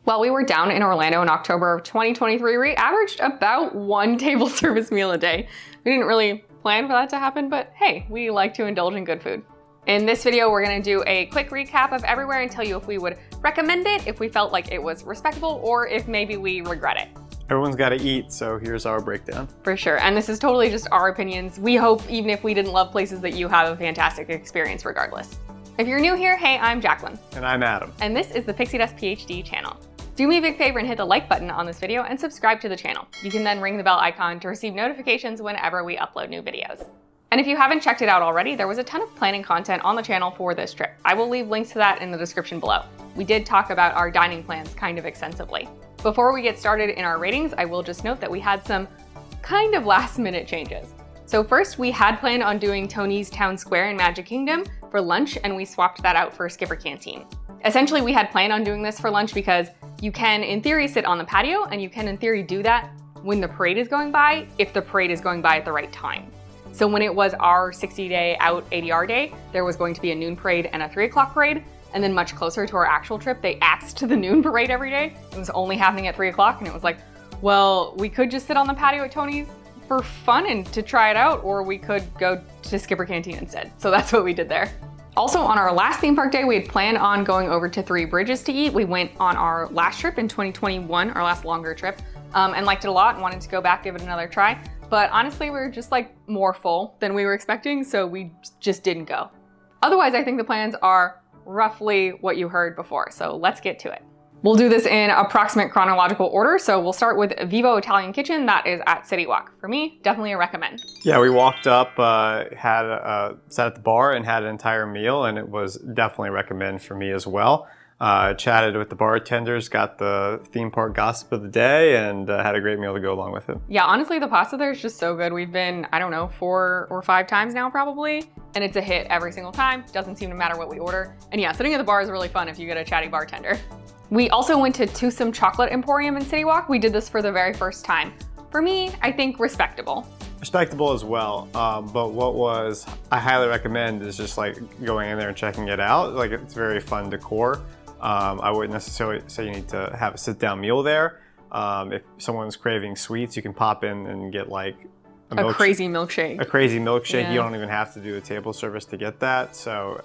While we were down in Orlando in October of 2023, we averaged about 1 table service meal a day. We didn't really plan for that to happen, but hey, we like to indulge in good food. In this video, we're gonna do a quick recap of everywhere and tell you if we would recommend it, if we felt like it was respectable, or if maybe we regret it. Everyone's got to eat, so here's our breakdown. For sure, and this is totally just our opinions. We hope, even if we didn't love places, that you have a fantastic experience regardless. If you're new here, hey, I'm Jacqueline. And I'm Adam. And this is the Pixie Dust PhD channel. Do me a big favor and hit the like button on this video and subscribe to the channel. You can then ring the bell icon to receive notifications whenever we upload new videos. And if you haven't checked it out already, there was a ton of planning content on the channel for this trip. I will leave links to that in the description below. We did talk about our dining plans kind of extensively. Before we get started in our ratings, I will just note that we had some kind of last minute changes. So first, we had planned on doing Tony's Town Square in Magic Kingdom for lunch, and we swapped that out for Skipper Canteen. Essentially, we had planned on doing this for lunch because you can, in theory, sit on the patio, and you can, in theory, do that when the parade is going by, if the parade is going by at the right time. So when it was our 60-day out ADR day, there was going to be a noon parade and a 3 o'clock parade. And then much closer to our actual trip, they axed the noon parade every day. It was only happening at 3 o'clock, and it was like, well, we could just sit on the patio at Tony's for fun and to try it out, or we could go to Skipper Canteen instead. So that's what we did there. Also, on our last theme park day, we had planned on going over to Three Bridges to eat. We went on our last trip in 2021, our last longer trip, and liked it a lot and wanted to go back, give it another try. But honestly, we were just like more full than we were expecting, so we just didn't go. Otherwise, I think the plans are roughly what you heard before, so let's get to it. We'll do this in approximate chronological order, so we'll start with VIVO Italian Kitchen. That is at City Walk. For me, definitely a recommend. Yeah, we walked up, sat at the bar and had an entire meal, and it was definitely a recommend for me as well. Chatted with the bartenders, got the theme park gossip of the day, and had a great meal to go along with it. Yeah, honestly, the pasta there is just so good. We've been, I don't know, 4 or 5 times now probably, and it's a hit every single time. Doesn't seem to matter what we order. And yeah, sitting at the bar is really fun if you get a chatty bartender. We also went to Toothsome Chocolate Emporium in City Walk. We did this for the very first time. For me, I think respectable. Respectable as well, but what I highly recommend is just like going in there and checking it out. Like, it's very fun decor. I wouldn't necessarily say you need to have a sit-down meal there. If someone's craving sweets, you can pop in and get like a crazy milkshake. A crazy milkshake. Yeah. You don't even have to do a table service to get that. So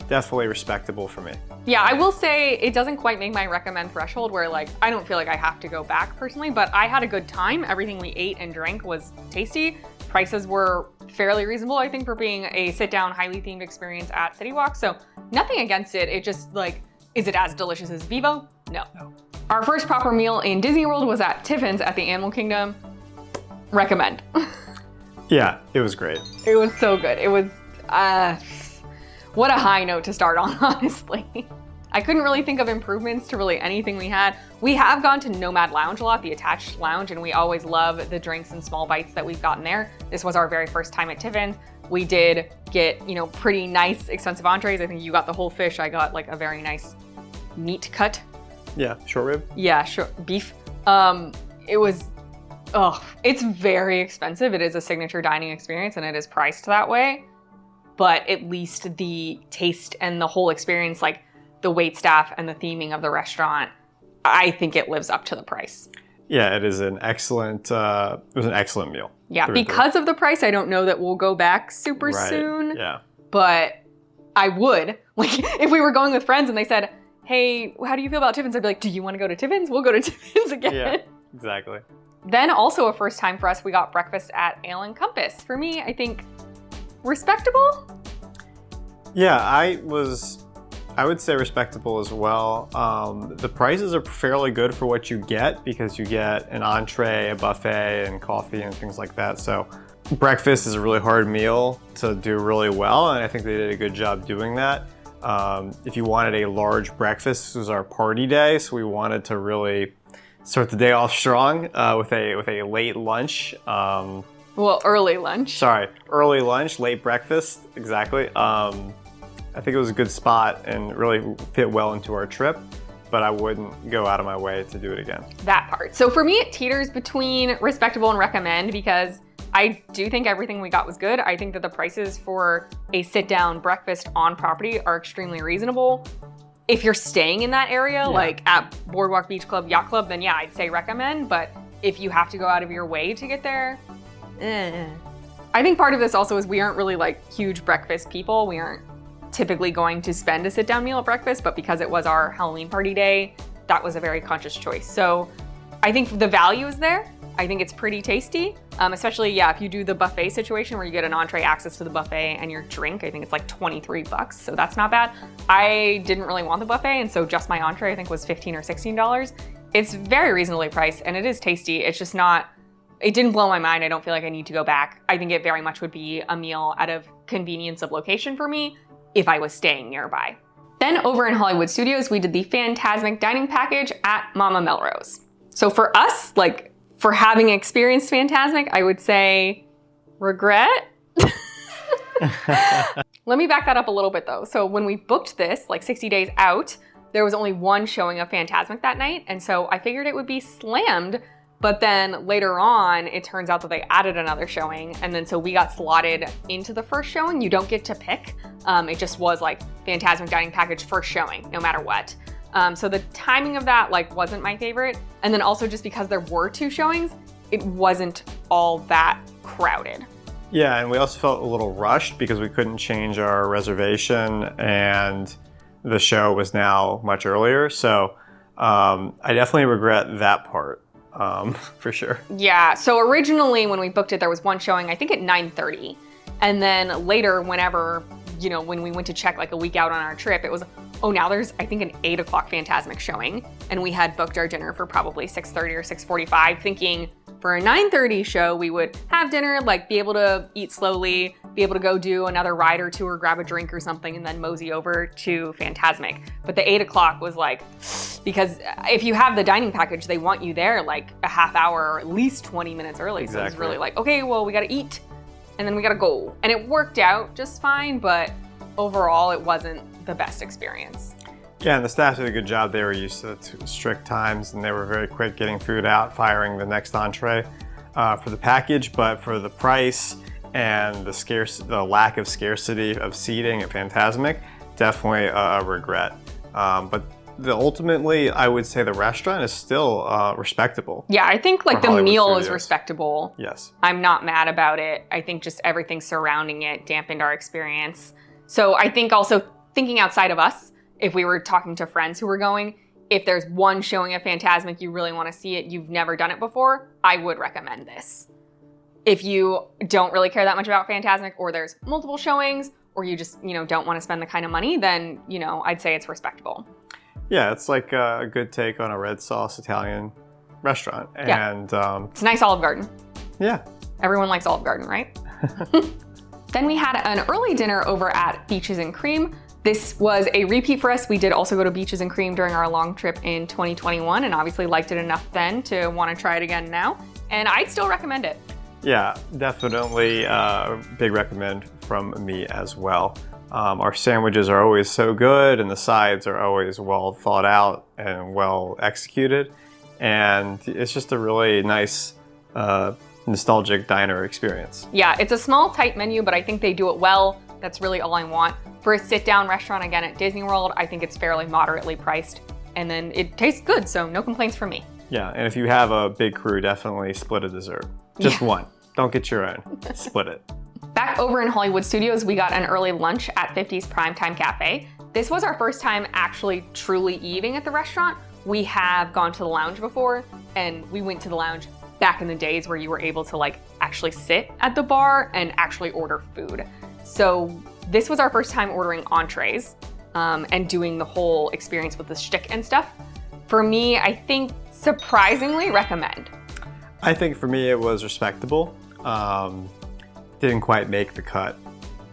definitely respectable for me. Yeah, I will say it doesn't quite make my recommend threshold where like, I don't feel like I have to go back personally, but I had a good time. Everything we ate and drank was tasty. Prices were fairly reasonable, I think, for being a sit-down, highly themed experience at City Walk. So nothing against it. It just like, is it as delicious as VIVO? No. Our first proper meal in Disney World was at Tiffins at the Animal Kingdom. Recommend. Yeah, it was great. It was so good. It was, what a high note to start on, honestly. I couldn't really think of improvements to really anything we had. We have gone to Nomad Lounge a lot, the attached lounge, and we always love the drinks and small bites that we've gotten there. This was our very first time at Tiffins. We did get, you know, pretty nice, expensive entrees. I think you got the whole fish. I got like a very nice meat cut. Yeah, short rib. Yeah, beef. It was, it's very expensive. It is a signature dining experience and it is priced that way. But at least the taste and the whole experience, like the wait staff and the theming of the restaurant, I think it lives up to the price. Yeah, it is an excellent, it was an excellent meal. Yeah, because of the price, I don't know that we'll go back super soon. Yeah. But I would. Like, if we were going with friends and they said, hey, how do you feel about Tiffins? I'd be like, do you want to go to Tiffins? We'll go to Tiffins again. Yeah, exactly. Then also a first time for us, we got breakfast at Ale and Compass. For me, I think respectable? Yeah, I would say respectable as well. The prices are fairly good for what you get because you get an entree, a buffet, and coffee and things like that. So breakfast is a really hard meal to do really well, and I think they did a good job doing that. If you wanted a large breakfast, this was our party day, so we wanted to really start the day off strong with a late lunch. Well, early lunch. Sorry, early lunch, late breakfast, exactly. I think it was a good spot and really fit well into our trip, but I wouldn't go out of my way to do it again. That part. So for me, it teeters between respectable and recommend because I do think everything we got was good. I think that the prices for a sit-down breakfast on property are extremely reasonable. If you're staying in that area, like at Boardwalk Beach Club, Yacht Club, then yeah, I'd say recommend. But if you have to go out of your way to get there, I think part of this also is we aren't really like huge breakfast people. We aren't typically going to spend a sit-down meal at breakfast, but because it was our Halloween party day, that was a very conscious choice. So I think the value is there. I think it's pretty tasty, especially, yeah, if you do the buffet situation where you get an entree, access to the buffet, and your drink. I think it's like $23, so that's not bad. I didn't really want the buffet, and so just my entree I think was $15 or $16. It's very reasonably priced, and it is tasty. It's just not, it didn't blow my mind. I don't feel like I need to go back. I think it very much would be a meal out of convenience of location for me if I was staying nearby. Then over in Hollywood Studios, we did the Fantasmic dining package at Mama Melrose. So for us, like, for having experienced Fantasmic, I would say regret. Let me back that up a little bit though. So when we booked this, like 60 days out, there was only one showing of Fantasmic that night. And so I figured it would be slammed, but then later on, it turns out that they added another showing. And then so we got slotted into the first showing. You don't get to pick. It just was like Fantasmic dining package first showing, no matter what. So the timing of that like wasn't my favorite. And then also just because there were two showings, it wasn't all that crowded. Yeah, and we also felt a little rushed because we couldn't change our reservation and the show was now much earlier. So I definitely regret that part, for sure. Yeah, so originally when we booked it, there was one showing, I think at 9:30. And then later, whenever, you know, when we went to check like a week out on our trip, it was, oh, now there's, I think, an 8 o'clock Fantasmic showing. And we had booked our dinner for probably 6:30 or 6:45, thinking for a 9:30 show, we would have dinner, like be able to eat slowly, be able to go do another ride or two or grab a drink or something, and then mosey over to Fantasmic. But the 8 o'clock was like, because if you have the dining package, they want you there like a half hour or at least 20 minutes early. Exactly. So it was really like, okay, well, we gotta eat and then we gotta go. And it worked out just fine, but overall, it wasn't the best experience. Yeah, and the staff did a good job. They were used to strict times and they were very quick getting food out, firing the next entree for the package. But for the price and the lack of scarcity of seating at Fantasmic, definitely a regret. But ultimately, I would say the restaurant is still respectable. Yeah, I think like the meal is respectable. Yes. I'm not mad about it. I think just everything surrounding it dampened our experience. So I think also thinking outside of us, if we were talking to friends who were going, if there's one showing of Fantasmic, you really want to see it, you've never done it before, I would recommend this. If you don't really care that much about Fantasmic, or there's multiple showings, or you just, you know, don't want to spend the kind of money, then, you know, I'd say it's respectable. Yeah, it's like a good take on a red sauce Italian restaurant. Yeah. And it's a nice Olive Garden. Yeah. Everyone likes Olive Garden, right? Then we had an early dinner over at Beaches and Cream. This was a repeat for us. We did also go to Beaches and Cream during our long trip in 2021 and obviously liked it enough then to want to try it again now. And I'd still recommend it. Yeah, definitely a big recommend from me as well. Our sandwiches are always so good and the sides are always well thought out and well executed. And it's just a really nice, nostalgic diner experience. Yeah, it's a small, tight menu, but I think they do it well. That's really all I want. For a sit-down restaurant, again, at Disney World, I think it's fairly moderately priced. And then it tastes good, so no complaints from me. Yeah, and if you have a big crew, definitely split a dessert. Just one. Don't get your own. Split it. Back over in Hollywood Studios, we got an early lunch at 50's Primetime Cafe. This was our first time actually truly eating at the restaurant. We have gone to the lounge before, and we went to the lounge back in the days where you were able to like actually sit at the bar and actually order food. So this was our first time ordering entrees and doing the whole experience with the shtick and stuff. For me, I think surprisingly recommend. I think for me it was respectable. Didn't quite make the cut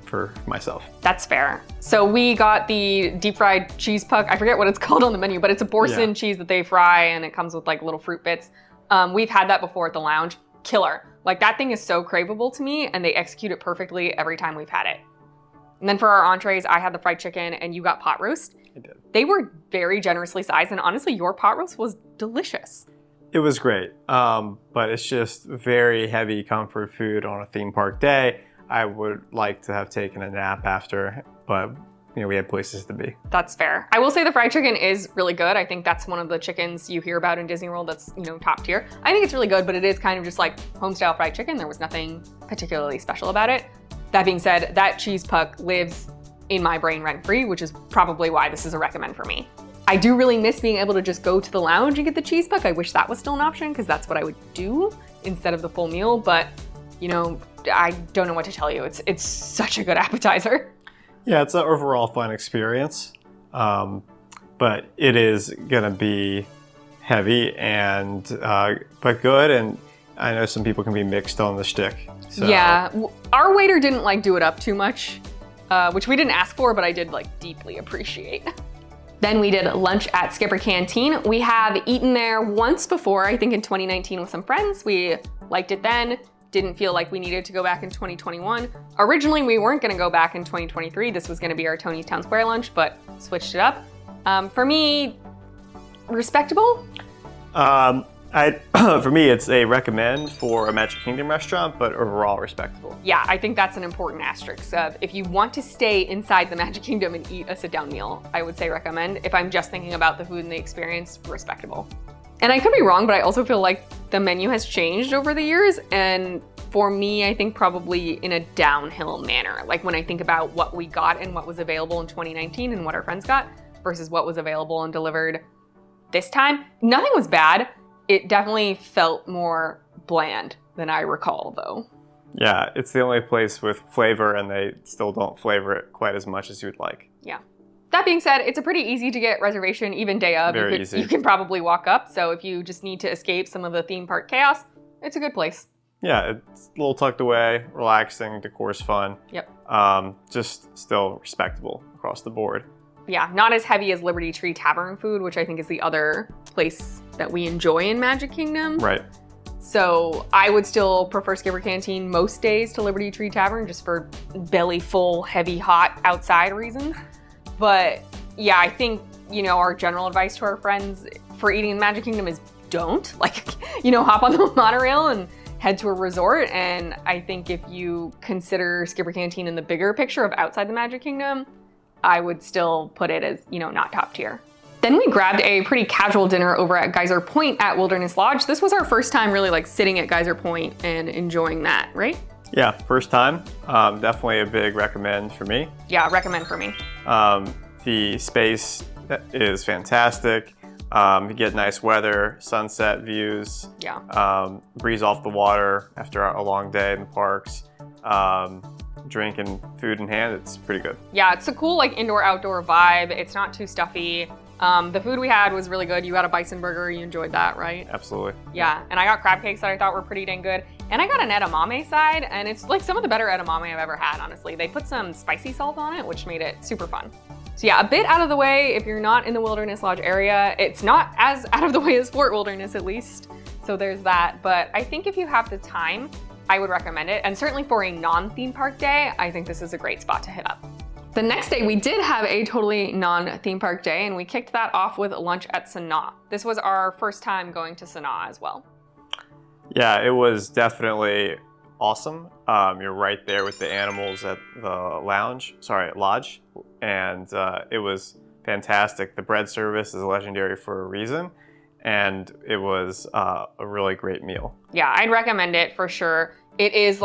for myself. That's fair. So we got the deep fried cheese puck. I forget what it's called on the menu, but it's a Boursin cheese that they fry and it comes with like little fruit bits. We've had that before at the lounge. Killer. Like that thing is so craveable to me and they execute it perfectly every time we've had it. And then for our entrees, I had the fried chicken and you got pot roast. I did. They were very generously sized and honestly, your pot roast was delicious. It was great, but it's just very heavy comfort food on a theme park day. I would like to have taken a nap after, but we had places to be. That's fair. I will say the fried chicken is really good. I think that's one of the chickens you hear about in Disney World that's, top tier. I think it's really good, but it is kind of just like home style fried chicken. There was nothing particularly special about it. That being said, that cheese puck lives in my brain rent-free, which is probably why this is a recommend for me. I do really miss being able to just go to the lounge and get the cheese puck. I wish that was still an option because that's what I would do instead of the full meal, but I don't know what to tell you. It's such a good appetizer. Yeah, it's an overall fun experience, but it is gonna be heavy and but good. And I know some people can be mixed on the shtick. So. Yeah, our waiter didn't do it up too much, which we didn't ask for, but I did deeply appreciate. Then we did lunch at Skipper Canteen. We have eaten there once before, I think in 2019 with some friends. We liked it then. Didn't feel like we needed to go back in 2021. Originally, we weren't gonna go back in 2023. This was gonna be our Tony's Town Square lunch, but switched it up. For me, respectable? For me, it's a recommend for a Magic Kingdom restaurant, but overall respectable. Yeah, I think that's an important asterisk of if you want to stay inside the Magic Kingdom and eat a sit-down meal, I would say recommend. If I'm just thinking about the food and the experience, respectable. And I could be wrong, but I also feel like the menu has changed over the years. And for me, I think probably in a downhill manner. Like when I think about what we got and what was available in 2019 and what our friends got versus what was available and delivered this time, nothing was bad. It definitely felt more bland than I recall though. Yeah, it's the only place with flavor and they still don't flavor it quite as much as you'd like. Yeah. That being said, it's a pretty easy to get reservation, even day of. Very easy. You can probably walk up. So if you just need to escape some of the theme park chaos, it's a good place. Yeah, it's a little tucked away, relaxing, decor's fun. Yep. Just still respectable across the board. Yeah, not as heavy as Liberty Tree Tavern food, which I think is the other place that we enjoy in Magic Kingdom. Right. So I would still prefer Skipper Canteen most days to Liberty Tree Tavern just for belly full, heavy, hot outside reasons. But yeah, I think, our general advice to our friends for eating in Magic Kingdom is don't. Hop on the monorail and head to a resort. And I think if you consider Skipper Canteen in the bigger picture of outside the Magic Kingdom, I would still put it as, not top tier. Then we grabbed a pretty casual dinner over at Geyser Point at Wilderness Lodge. This was our first time really sitting at Geyser Point and enjoying that, right? Yeah, first time. Definitely a big recommend for me. Yeah, recommend for me. The space is fantastic. You get nice weather, sunset views. Yeah. Breeze off the water after a long day in the parks. Drink and food in hand, it's pretty good. Yeah, it's a cool indoor-outdoor vibe. It's not too stuffy. The food we had was really good. You got a bison burger, you enjoyed that, right? Absolutely. Yeah, and I got crab cakes that I thought were pretty dang good. And I got an edamame side, and it's some of the better edamame I've ever had, honestly. They put some spicy salt on it, which made it super fun. So yeah, a bit out of the way if you're not in the Wilderness Lodge area. It's not as out of the way as Fort Wilderness, at least. So there's that, but I think if you have the time, I would recommend it. And certainly for a non-theme park day, I think this is a great spot to hit up. The next day, we did have a totally non-theme park day, and we kicked that off with lunch at Sanaa. This was our first time going to Sanaa as well. Yeah, it was definitely awesome. You're right there with the animals at the lodge, and it was fantastic. The bread service is legendary for a reason, and it was a really great meal. Yeah, I'd recommend it for sure. It is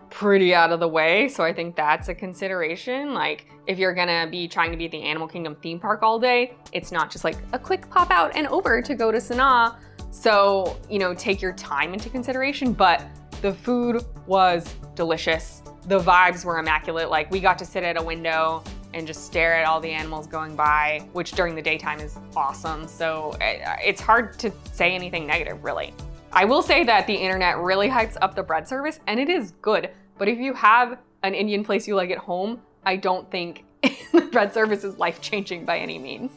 pretty out of the way, so I think that's a consideration. If you're gonna be trying to be at the Animal Kingdom theme park all day, it's not just a quick pop out and over to go to Sanaa. So, take your time into consideration, but the food was delicious. The vibes were immaculate. We got to sit at a window and just stare at all the animals going by, which during the daytime is awesome. So it's hard to say anything negative, really. I will say that the internet really hypes up the bread service, and it is good. But if you have an Indian place you like at home, I don't think the bread service is life-changing by any means.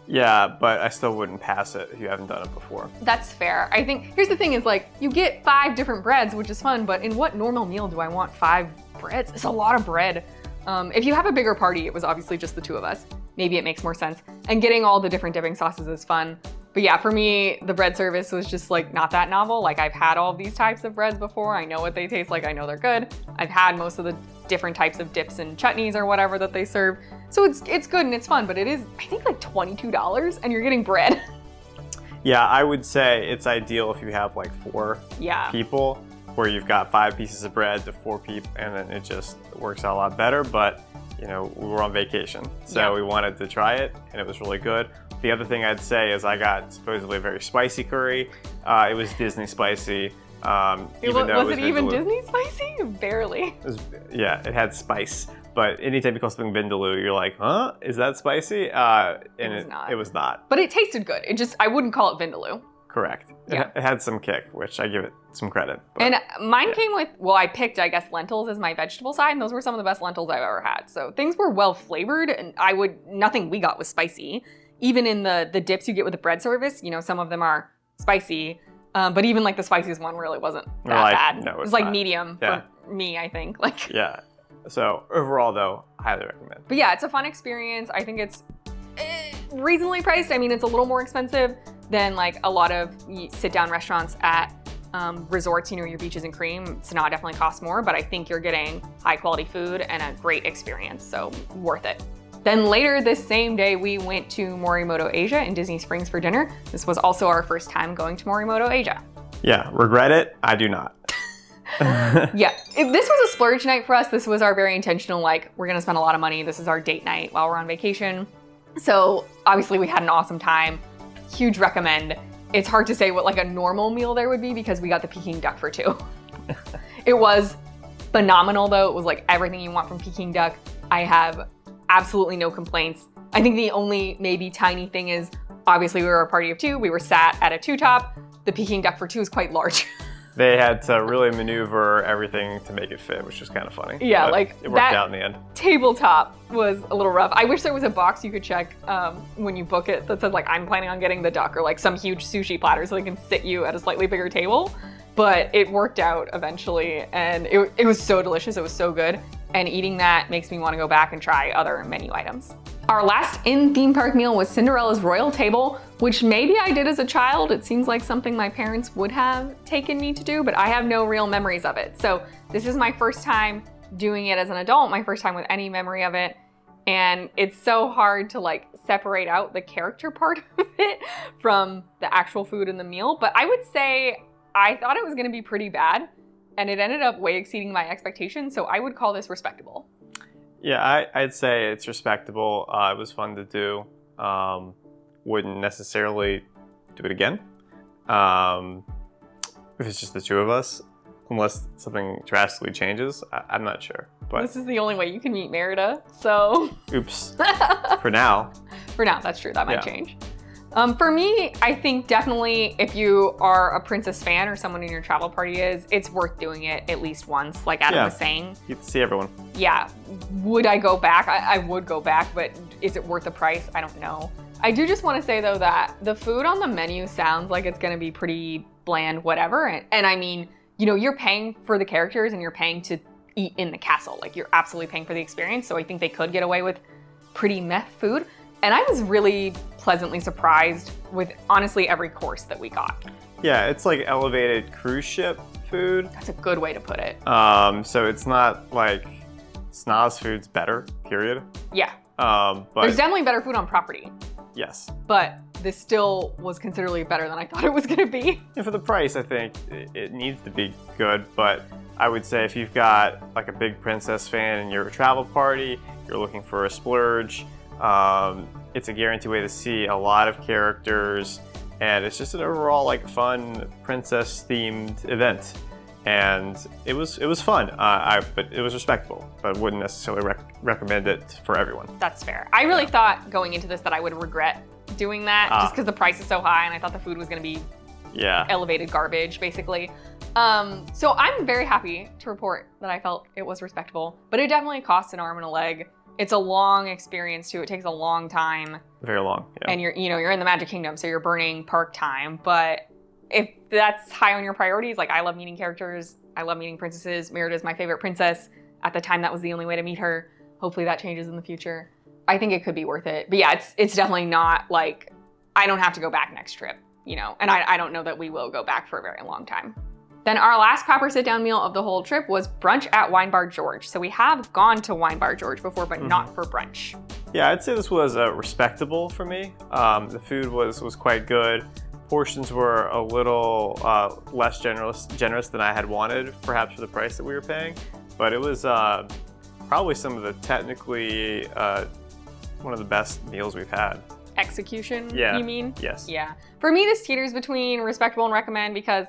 Yeah, but I still wouldn't pass it if you haven't done it before. That's fair. I think, here's the thing is you get 5 different breads, which is fun, but in what normal meal do I want 5 breads? It's a lot of bread. If you have a bigger party, it was obviously just the 2 of us. Maybe it makes more sense. And getting all the different dipping sauces is fun. But yeah, for me, the bread service was just not that novel. I've had all of these types of breads before. I know what they taste like. I know they're good. I've had most of the different types of dips and chutneys or whatever that they serve. So it's good and it's fun, but it is, I think, like $22 and you're getting bread. Yeah, I would say it's ideal if you have like 4 people, where you've got 5 pieces of bread to 4 people, and then it just works out a lot better. But you know, we were on vacation, so we wanted to try it, and it was really good. The other thing I'd say is I got supposedly a very spicy curry. It was Disney spicy. Was it even Disney spicy? Barely. It had spice. But anytime you call something vindaloo, you're like, huh? Is that spicy? And it was not. But it tasted good. I wouldn't call it vindaloo. Correct. Yeah. It had some kick, which I give it some credit. But, and mine came with, I picked, I guess, lentils as my vegetable side, and those were some of the best lentils I've ever had. So things were well flavored, and nothing we got was spicy. Even in the dips you get with the bread service, you know, some of them are spicy. But even like the spiciest one really wasn't that bad. No, it was like medium for me, I think. Yeah. So overall, though, highly recommend. But yeah, it's a fun experience. I think it's reasonably priced. I mean, it's a little more expensive than like a lot of sit-down restaurants at resorts, you know, your beaches and cream. Sanaa definitely costs more, but I think you're getting high quality food and a great experience, so worth it. Then later this same day, we went to Morimoto Asia in Disney Springs for dinner. This was also our first time going to Morimoto Asia. Yeah, regret it? I do not. Yeah, this was a splurge night for us. This was our very intentional, like, we're gonna spend a lot of money. This is our date night while we're on vacation. So obviously we had an awesome time. Huge recommend. It's hard to say what like a normal meal there would be because we got the Peking duck for 2. It was phenomenal though. It was like everything you want from Peking duck. I have absolutely no complaints. I think the only maybe tiny thing is, obviously we were a party of 2. We were sat at a 2-top. The Peking duck for 2 is quite large. They had to really maneuver everything to make it fit, which was kind of funny. Yeah, like it worked out in the end. Tabletop was a little rough. I wish there was a box you could check when you book it that says like, I'm planning on getting the duck, or like some huge sushi platter so they can sit you at a slightly bigger table. But it worked out eventually, and it was so delicious. It was so good. And eating that makes me want to go back and try other menu items. Our last in-theme park meal was Cinderella's Royal Table, which maybe I did as a child. It seems like something my parents would have taken me to do, but I have no real memories of it. So this is my first time doing it as an adult, my first time with any memory of it. And it's so hard to like separate out the character part of it from the actual food in the meal. But I would say I thought it was gonna be pretty bad, and it ended up way exceeding my expectations. So I would call this respectable. Yeah, I'd say it's respectable. It was fun to do. Wouldn't necessarily do it again. If it's just the 2 of us, unless something drastically changes. I'm not sure. But this is the only way you can meet Merida, so. Oops. For now. For now, that's true. That might change. For me, I think definitely if you are a princess fan or someone in your travel party is, it's worth doing it at least once, like Adam was saying. You get to see everyone. Yeah. Would I go back? I would go back, but is it worth the price? I don't know. I do just want to say though that the food on the menu sounds like it's going to be pretty bland, whatever. And I mean, you know, you're paying for the characters and you're paying to eat in the castle. Like you're absolutely paying for the experience. So I think they could get away with pretty meh food. And I was really pleasantly surprised with honestly every course that we got. Yeah, it's like elevated cruise ship food. That's a good way to put it. So it's not like Sanaa's food's better, period. Yeah. But there's definitely better food on property. Yes. But this still was considerably better than I thought it was gonna be. And for the price, I think it needs to be good, but I would say if you've got like a big princess fan and you're a travel party, you're looking for a splurge, it's a guaranteed way to see a lot of characters, and it's just an overall like fun princess themed event. And it was fun, but it was respectable, but wouldn't necessarily recommend it for everyone. That's fair. I really thought going into this that I would regret doing that just because the price is so high and I thought the food was gonna be elevated garbage, basically. So I'm very happy to report that I felt it was respectable, but it definitely costs an arm and a leg. It's a long experience too. It takes a long time. Very long, yeah. And you're in the Magic Kingdom, so you're burning park time. But if that's high on your priorities, like I love meeting characters, I love meeting princesses. Merida's my favorite princess. At the time, that was the only way to meet her. Hopefully that changes in the future. I think it could be worth it. But yeah, it's definitely not like, I don't have to go back next trip, you know? And I don't know that we will go back for a very long time. Then our last proper sit-down meal of the whole trip was brunch at Wine Bar George. So we have gone to Wine Bar George before, but not for brunch. Yeah, I'd say this was respectable for me. The food was quite good. Portions were a little less generous than I had wanted, perhaps for the price that we were paying. But it was probably some of the technically one of the best meals we've had. Execution, Yeah. you mean? Yes. Yeah. For me, this teeters between respectable and recommend, because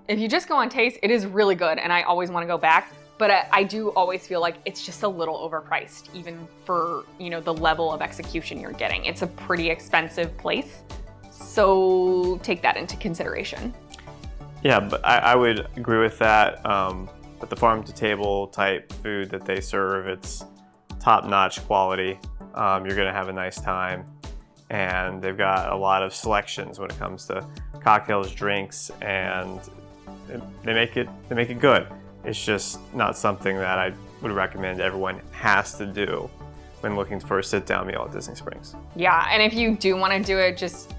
if you just go on taste, it is really good and I always want to go back. But I do always feel like it's just a little overpriced, even for, you know, the level of execution you're getting. It's a pretty expensive place. So take that into consideration. Yeah, but I would agree with that. But the farm to table type food that they serve, it's top-notch quality. You're gonna have a nice time. And they've got a lot of selections when it comes to cocktails, drinks, and they make it good. It's just not something that I would recommend everyone has to do when looking for a sit-down meal at Disney Springs. Yeah, and if you do want to do it, just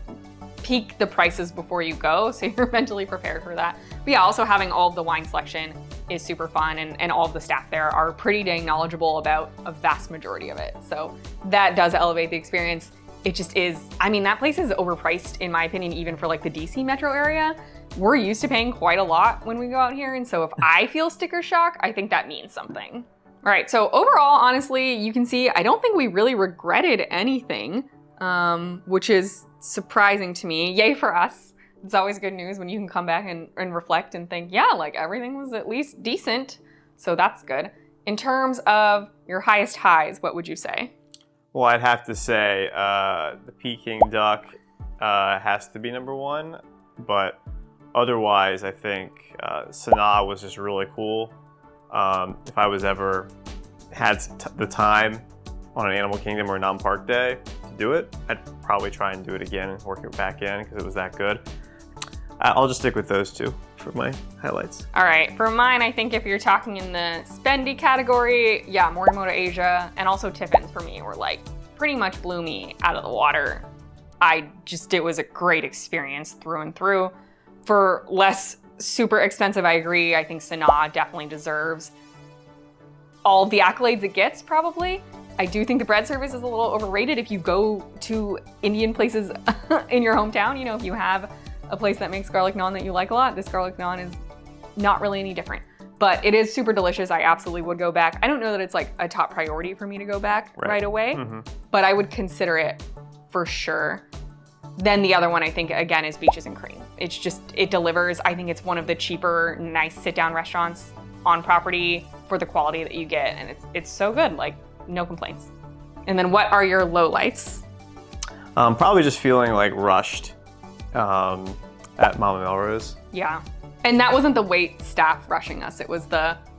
peek the prices before you go so you're mentally prepared for that. But yeah, also having all of the wine selection is super fun, and all of the staff there are pretty dang knowledgeable about a vast majority of it. So that does elevate the experience. It just is, I mean, that place is overpriced in my opinion, even for like the DC metro area. We're used to paying quite a lot when we go out here, and so if I feel sticker shock, I think that means something. All right, so overall, honestly, you can see I don't think we really regretted anything, which is surprising to me. Yay for us. It's always good news when you can come back and reflect and think, yeah, like everything was at least decent, so that's good. In terms of your highest highs, what would you say? Well, I'd have to say the Peking duck has to be number one, but otherwise, I think Sanaa was just really cool. If I was ever had the time on an Animal Kingdom or non-park day to do it, I'd probably try and do it again and work it back in because it was that good. I'll just stick with those two for my highlights. All right, for mine, I think if you're talking in the spendy category, yeah, Morimoto Asia and also Tiffins for me were like pretty much blew me out of the water. It was a great experience through and through. For less super expensive, I agree. I think Sanaa definitely deserves all of the accolades it gets, probably. I do think the bread service is a little overrated if you go to Indian places in your hometown. You know, if you have a place that makes garlic naan that you like a lot, this garlic naan is not really any different. But it is super delicious. I absolutely would go back. I don't know that it's like a top priority for me to go back right away, but I would consider it for sure. Then the other one I think again is Beaches and Cream. It's just, it delivers. I think it's one of the cheaper, nice sit-down restaurants on property for the quality that you get, and it's so good, like no complaints. And then what are your lowlights? Probably just feeling like rushed at Mama Melrose. Yeah, and that wasn't the wait staff rushing us. It was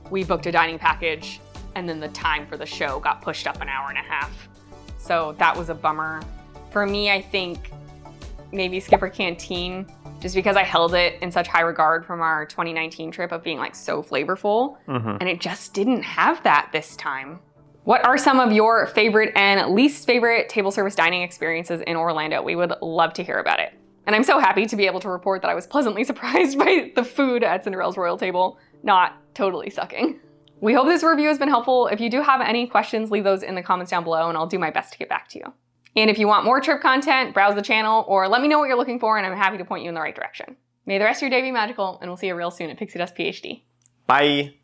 we booked a dining package and then the time for the show got pushed up an hour and a half. So that was a bummer. For me, I think maybe Skipper Canteen, just because I held it in such high regard from our 2019 trip of being like so flavorful, and it just didn't have that this time. What are some of your favorite and least favorite table service dining experiences in Orlando? We would love to hear about it. And I'm so happy to be able to report that I was pleasantly surprised by the food at Cinderella's Royal Table not totally sucking. We hope this review has been helpful. If you do have any questions, leave those in the comments down below and I'll do my best to get back to you. And if you want more trip content, browse the channel or let me know what you're looking for and I'm happy to point you in the right direction. May the rest of your day be magical, and we'll see you real soon at Pixie Dust PhD. Bye.